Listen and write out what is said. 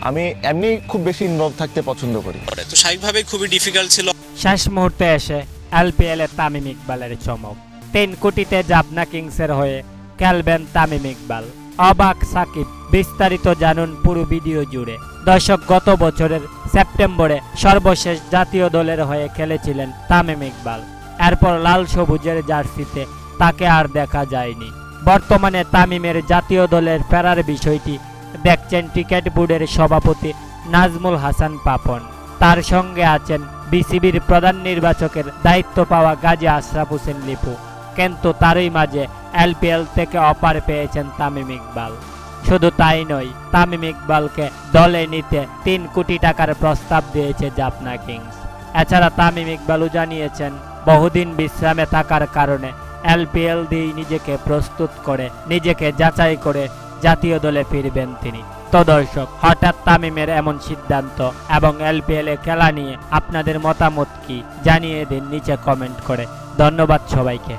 আমি এমনি খুব বেশি ইনভলভ থাকতে পছন্দ করি। তো স্বাভাবিকভাবেই খুবই ডিফিকাল্ট ছিল। শেষ মুহূর্তে এসে এলপিএল এ তামিম ইকবালের চমক। 3 কোটিতে জাবনা কিংসের হয়ে খেলবেন তামিম ইকবাল। অবাক সাকিব, বিস্তারিত জানুন পুরো ভিডিও জুড়ে। দর্শক, গত বছরের সেপ্টেম্বরে সর্বশেষ জাতীয় দলের হয়ে খেলেছিলেন তামিম ইকবাল। এরপর লাল সবুজের জার্সিতে তাকে আর দেখা যায়নি। বর্তমানে তামিমের জাতীয় দলের ফেরার বিষয়টি দেখছেন ক্রিকেট বোর্ডের সভাপতি নাজমুল হাসান পাপন। তার সঙ্গে আছেন বিসিবির প্রধান নির্বাচকের দায়িত্ব পাওয়া গাজী আশরাফ হোসেন লিপু। কিন্তু তারই মাঝে এলপিএল থেকে অফার পেয়েছেন তামিম ইকবাল। শুধু তাই নয়, তামিম ইকবালকে দলে নিতে 3 কোটি টাকার প্রস্তাব দিয়েছে জাবনা কিংস। এছাড়া তামিম ইকবালও জানিয়েছেন বহুদিন বিশ্রামে থাকার কারণে এলপিএল দিয়ে নিজেকে প্রস্তুত করে, নিজেকে যাচাই করে জাতীয় দলে ফিরবেন তিনি। তো দর্শক, হঠাৎ তামিমের এমন সিদ্ধান্ত এবং এলপিএল এ খেলা নিয়ে আপনাদের মতামত কি জানিয়ে দিন নিচে কমেন্ট করে। ধন্যবাদ সবাইকে।